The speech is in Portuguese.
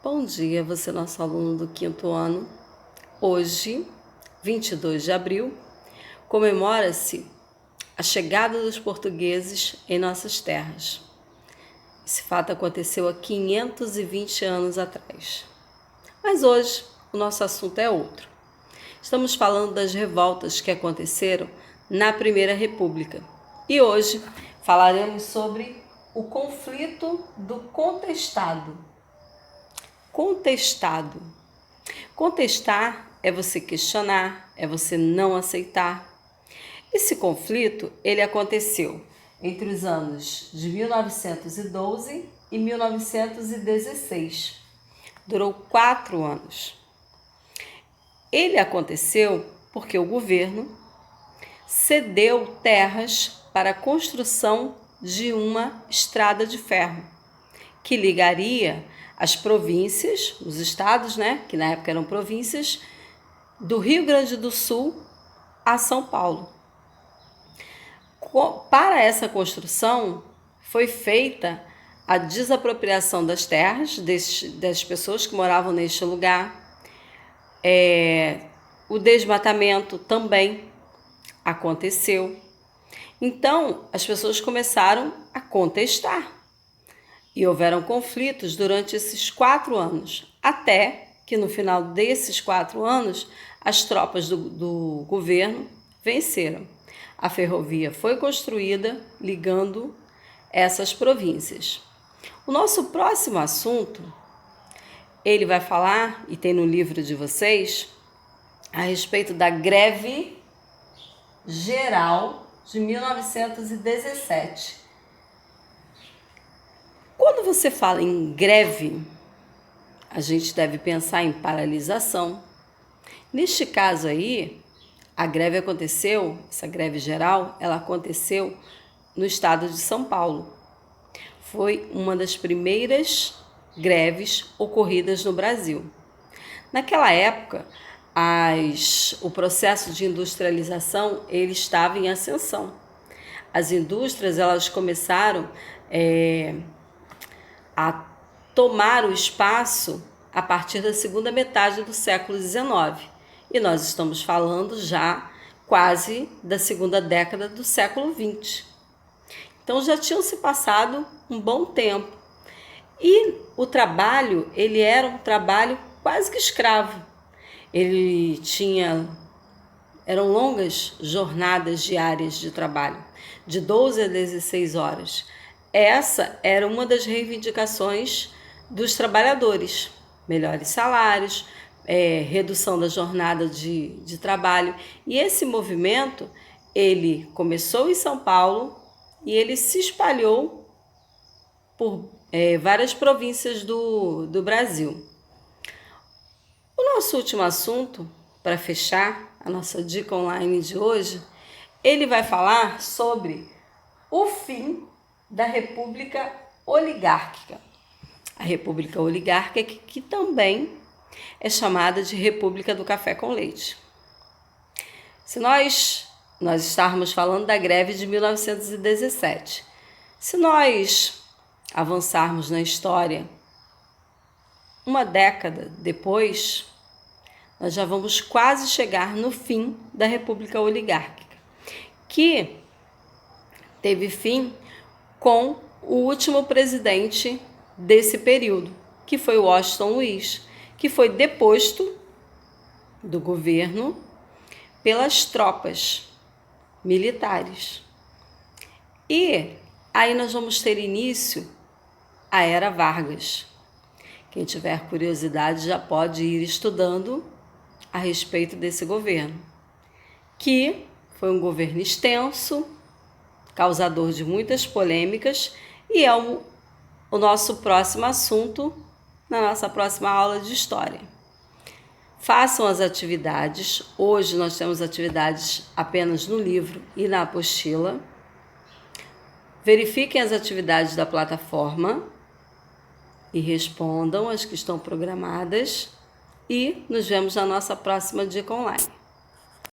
Bom dia, você é nosso aluno do 5º ano. Hoje, 22 de abril, comemora-se a chegada dos portugueses em nossas terras. Esse fato aconteceu há 520 anos atrás. Mas hoje, o nosso assunto é outro. Estamos falando das revoltas que aconteceram na Primeira República. E hoje falaremos sobre o conflito do contestado. Contestado. Contestar é você questionar, é você não aceitar. Esse conflito, ele aconteceu entre os anos de 1912 e 1916. Durou 4 anos. Ele aconteceu porque o governo cedeu terras para a construção de uma estrada de ferro que ligaria as províncias, os estados, que na época eram províncias, do Rio Grande do Sul a São Paulo. Para essa construção, foi feita a desapropriação das terras das pessoas que moravam neste lugar. O desmatamento também aconteceu. Então, as pessoas começaram a contestar. E houveram conflitos durante esses 4 anos, até que no final desses 4 anos, as tropas do governo venceram. A ferrovia foi construída ligando essas províncias. O nosso próximo assunto, ele vai falar, e tem no livro de vocês, a respeito da greve geral de 1917. Quando você fala em greve, a gente deve pensar em paralisação. Neste caso aí, a greve aconteceu, essa greve geral, ela aconteceu no estado de São Paulo. Foi uma das primeiras greves ocorridas no Brasil. Naquela época, o processo de industrialização ele estava em ascensão. As indústrias elas começaram a tomar o espaço a partir da segunda metade do século XIX. E nós estamos falando já quase da segunda década do século XX. Então já tinham se passado um bom tempo. E o trabalho, ele era um trabalho quase que escravo. Eram longas jornadas diárias de trabalho, de 12 a 16 horas. Essa era uma das reivindicações dos trabalhadores, melhores salários, redução da jornada de trabalho. E esse movimento, ele começou em São Paulo e ele se espalhou por várias províncias do Brasil. O nosso último assunto, para fechar a nossa dica online de hoje, ele vai falar sobre o fim da República Oligárquica. A República Oligárquica que também é chamada de República do Café com Leite. Se nós estarmos falando da greve de 1917, se nós avançarmos na história, uma década depois, nós já vamos quase chegar no fim da República Oligárquica, que teve fim com o último presidente desse período, que foi Washington Luiz, que foi deposto do governo pelas tropas militares. E aí nós vamos ter início a Era Vargas. Quem tiver curiosidade já pode ir estudando a respeito desse governo, que foi um governo extenso, causador de muitas polêmicas, e é o nosso próximo assunto na nossa próxima aula de História. Façam as atividades. Hoje nós temos atividades apenas no livro e na apostila. Verifiquem as atividades da plataforma e respondam as que estão programadas. E nos vemos na nossa próxima dica online.